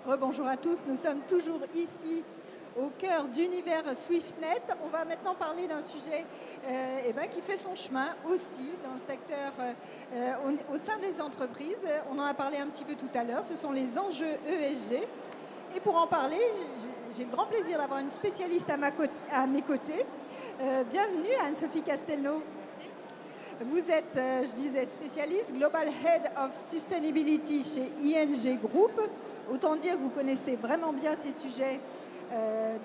Rebonjour à tous, nous sommes toujours ici au cœur d'Univers SwiftNet. On va maintenant parler d'un sujet qui fait son chemin aussi dans le secteur, au sein des entreprises. On en a parlé un petit peu tout à l'heure, ce sont les enjeux ESG. Et pour en parler, j'ai le grand plaisir d'avoir une spécialiste à mes côtés. Bienvenue Anne-Sophie Castelnau. Vous êtes, je disais, spécialiste, Global Head of Sustainability chez ING Group. Autant dire que vous connaissez vraiment bien ces sujets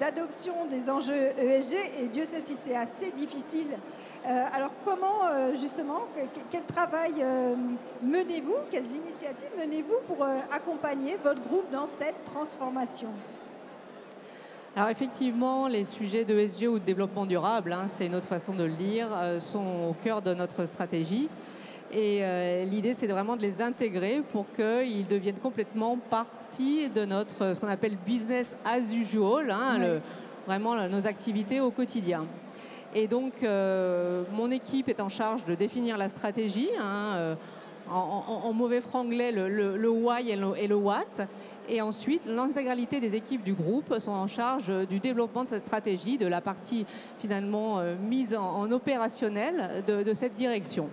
d'adoption des enjeux ESG et Dieu sait si c'est assez difficile. Alors comment, justement, quel travail menez-vous, quelles initiatives menez-vous pour accompagner votre groupe dans cette transformation ? Alors effectivement, les sujets de ESG ou de développement durable, c'est une autre façon de le dire, sont au cœur de notre stratégie. Et l'idée, c'est vraiment de les intégrer pour qu'ils deviennent complètement partie de notre, ce qu'on appelle business as usual, vraiment nos activités au quotidien. Et donc, mon équipe est en charge de définir la stratégie, en mauvais franglais, le why et le what. Et ensuite, l'intégralité des équipes du groupe sont en charge du développement de cette stratégie, de la partie finalement mise en opérationnel de cette direction.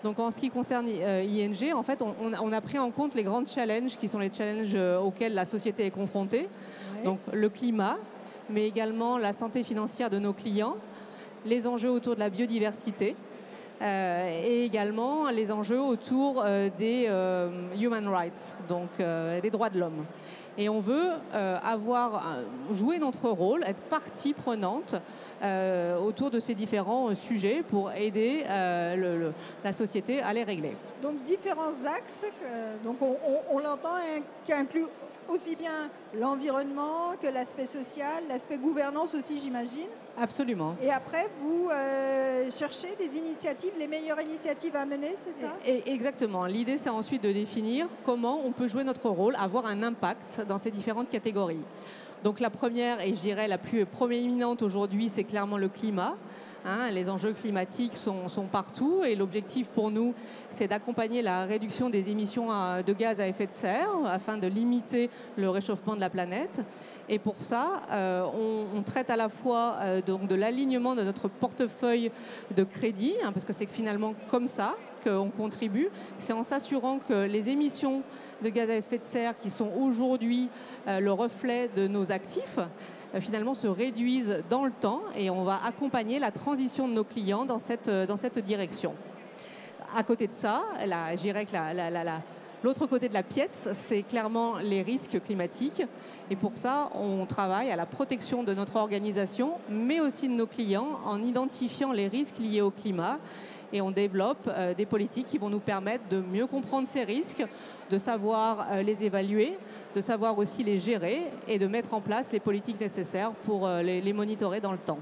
Donc en ce qui concerne ING, en fait, on a pris en compte les grands challenges qui sont les challenges auxquels la société est confrontée. Ouais. Donc le climat, mais également la santé financière de nos clients, les enjeux autour de la biodiversité, et également les enjeux autour des human rights, donc des droits de l'homme. Et on veut jouer notre rôle, être partie prenante autour de ces différents sujets pour aider la société à les régler. Donc différents axes, donc on l'entend, qui incluent aussi bien l'environnement que l'aspect social, l'aspect gouvernance aussi, j'imagine. Absolument. Et après, vous cherchez des initiatives, les meilleures initiatives à mener, c'est ça ? Exactement. L'idée, c'est ensuite de définir comment on peut jouer notre rôle, avoir un impact dans ces différentes catégories. Donc la première, et je dirais la plus proéminente aujourd'hui, c'est clairement le climat. Les enjeux climatiques sont partout et l'objectif pour nous, c'est d'accompagner la réduction des émissions de gaz à effet de serre afin de limiter le réchauffement de la planète. Et pour ça, on traite à la fois donc de l'alignement de notre portefeuille de crédit, parce que c'est finalement comme ça qu'on contribue. C'est en s'assurant que les émissions de gaz à effet de serre qui sont aujourd'hui le reflet de nos actifs, finalement se réduisent dans le temps et on va accompagner la transition de nos clients dans cette direction. À côté de ça, je dirais que l'autre côté de la pièce, c'est clairement les risques climatiques. Et pour ça, on travaille à la protection de notre organisation, mais aussi de nos clients, en identifiant les risques liés au climat. Et on développe des politiques qui vont nous permettre de mieux comprendre ces risques, de savoir les évaluer, de savoir aussi les gérer et de mettre en place les politiques nécessaires pour les monitorer dans le temps.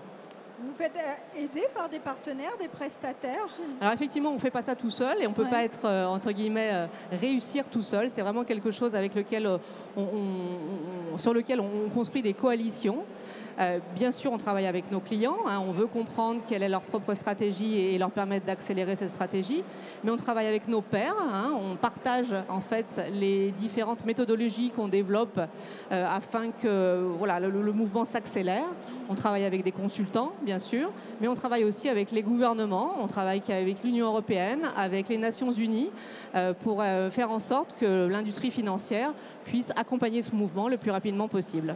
Vous faites aider par des partenaires, des prestataires ? Alors effectivement, on ne fait pas ça tout seul et on ne peut pas être, entre guillemets, réussir tout seul. C'est vraiment quelque chose avec sur lequel on construit des coalitions. Bien sûr, on travaille avec nos clients. On veut comprendre quelle est leur propre stratégie et leur permettre d'accélérer cette stratégie. Mais on travaille avec nos pairs. On partage en fait les différentes méthodologies qu'on développe afin que le mouvement s'accélère. On travaille avec des consultants, bien sûr, mais on travaille aussi avec les gouvernements. On travaille avec l'Union européenne, avec les Nations unies pour faire en sorte que l'industrie financière puisse accompagner ce mouvement le plus rapidement possible.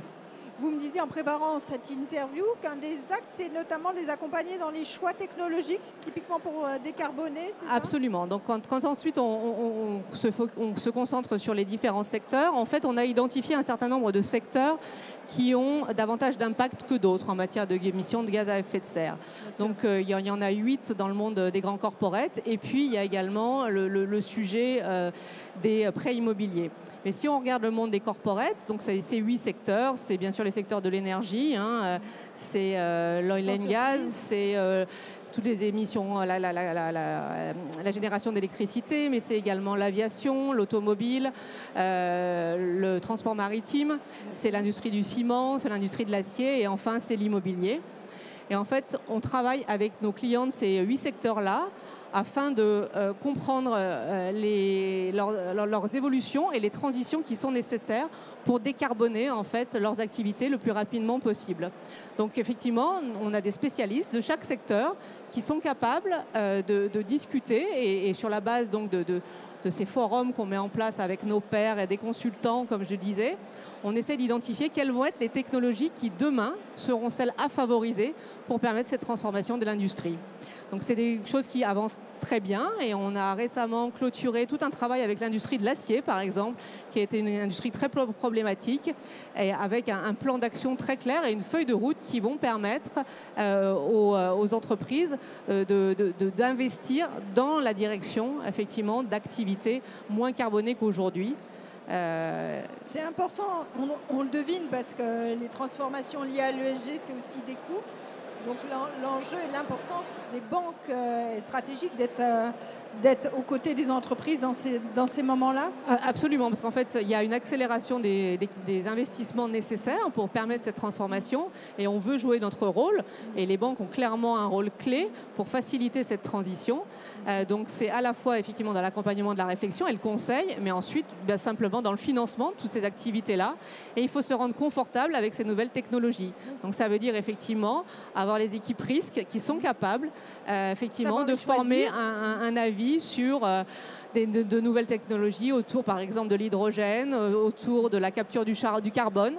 Vous me disiez en préparant cette interview qu'un des axes, c'est notamment de les accompagner dans les choix technologiques, typiquement pour décarboner, c'est ça ? Absolument. Donc quand ensuite on se concentre sur les différents secteurs, en fait on a identifié un certain nombre de secteurs qui ont davantage d'impact que d'autres en matière d'émissions de gaz à effet de serre. Donc il y en a 8 dans le monde des grands corporates et puis il y a également le sujet des prêts immobiliers. Mais si on regarde le monde des corporates, donc c'est 8 secteurs, c'est bien sûr les secteurs de l'énergie, c'est l'oil and gas, c'est toutes les émissions, la génération d'électricité, mais c'est également l'aviation, l'automobile, le transport maritime, c'est l'industrie du ciment, c'est l'industrie de l'acier et enfin c'est l'immobilier. Et en fait, on travaille avec nos clients de ces 8 secteurs-là afin de comprendre leurs évolutions et les transitions qui sont nécessaires pour décarboner en fait leurs activités le plus rapidement possible. Donc effectivement, on a des spécialistes de chaque secteur qui sont capables de discuter et sur la base donc de ces forums qu'on met en place avec nos pairs et des consultants, comme je disais, on essaie d'identifier quelles vont être les technologies qui, demain, seront celles à favoriser pour permettre cette transformation de l'industrie. Donc, c'est des choses qui avancent très bien et on a récemment clôturé tout un travail avec l'industrie de l'acier, par exemple, qui a été une industrie très problématique, et avec un plan d'action très clair et une feuille de route qui vont permettre aux entreprises d'investir dans la direction, effectivement, d'activités moins carbonées qu'aujourd'hui. C'est important, on le devine, parce que les transformations liées à l'ESG, c'est aussi des coûts. Donc l'enjeu et l'importance des banques stratégiques d'être aux côtés des entreprises dans ces moments-là. Absolument, parce qu'en fait, il y a une accélération des investissements nécessaires pour permettre cette transformation et on veut jouer notre rôle. Et les banques ont clairement un rôle clé pour faciliter cette transition. Donc c'est à la fois effectivement dans l'accompagnement de la réflexion et le conseil, mais ensuite simplement dans le financement de toutes ces activités-là. Et il faut se rendre confortable avec ces nouvelles technologies. Donc ça veut dire effectivement avoir les équipes risques qui sont capables effectivement de former un avis sur de nouvelles technologies autour par exemple de l'hydrogène, autour de la capture du carbone,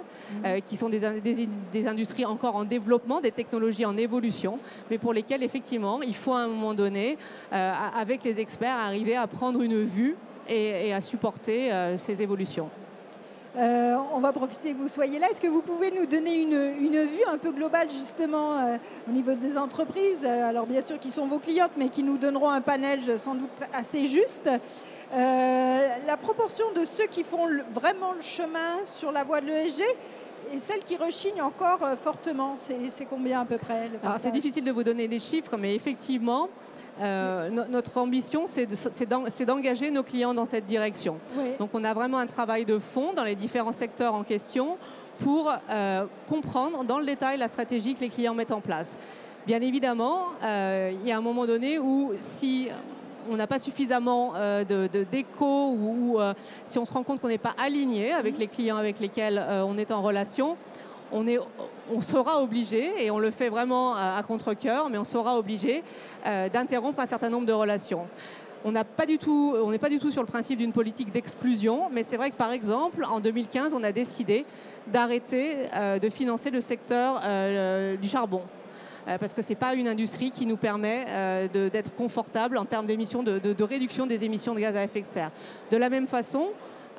qui sont des industries encore en développement, des technologies en évolution, mais pour lesquelles effectivement il faut à un moment donné, avec les experts, arriver à prendre une vue et à supporter ces évolutions. On va profiter que vous soyez là. Est-ce que vous pouvez nous donner une vue un peu globale justement au niveau des entreprises, alors bien sûr qui sont vos clientes, mais qui nous donneront un panel sans doute assez juste. La proportion de ceux qui font vraiment le chemin sur la voie de l'ESG et celles qui rechignent encore fortement, c'est combien à peu près? Alors c'est difficile de vous donner des chiffres, mais effectivement, notre ambition, c'est d'engager nos clients dans cette direction. Oui. Donc on a vraiment un travail de fond dans les différents secteurs en question pour comprendre dans le détail la stratégie que les clients mettent en place. Bien évidemment, il y a un moment donné où si on n'a pas suffisamment d'écho ou si on se rend compte qu'on n'est pas aligné avec les clients avec lesquels on est en relation, on sera obligé, et on le fait vraiment à contre-cœur, mais on sera obligé d'interrompre un certain nombre de relations. On n'est pas du tout sur le principe d'une politique d'exclusion, mais c'est vrai que par exemple, en 2015, on a décidé d'arrêter de financer le secteur du charbon. Parce que ce n'est pas une industrie qui nous permet d'être confortable en termes d'émissions, de réduction des émissions de gaz à effet de serre. De la même façon,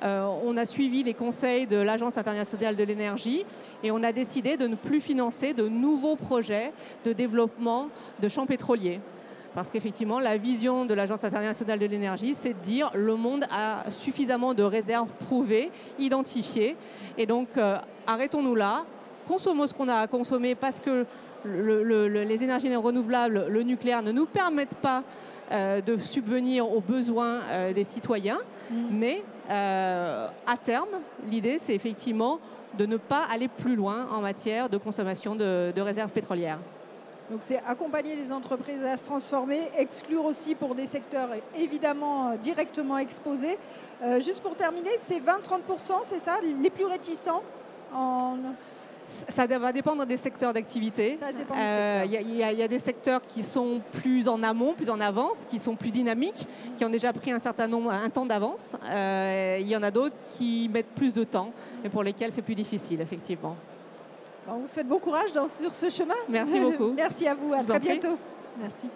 on a suivi les conseils de l'Agence internationale de l'énergie et on a décidé de ne plus financer de nouveaux projets de développement de champs pétroliers. Parce qu'effectivement, la vision de l'Agence internationale de l'énergie, c'est de dire que le monde a suffisamment de réserves prouvées, identifiées. Et donc, arrêtons-nous là, consommons ce qu'on a à consommer parce que les énergies renouvelables, le nucléaire ne nous permettent pas de subvenir aux besoins des citoyens. Mais à terme, l'idée, c'est effectivement de ne pas aller plus loin en matière de consommation de réserves pétrolières. Donc c'est accompagner les entreprises à se transformer, exclure aussi pour des secteurs évidemment directement exposés. Juste pour terminer, c'est 20-30%, c'est ça, les plus réticents Ça va dépendre des secteurs d'activité. Il y a des secteurs qui sont plus en amont, plus en avance, qui sont plus dynamiques, qui ont déjà pris un temps d'avance. Il y en a d'autres qui mettent plus de temps et pour lesquels c'est plus difficile, effectivement. On vous souhaite bon courage sur ce chemin. Merci beaucoup. Merci à vous. À très bientôt. Merci.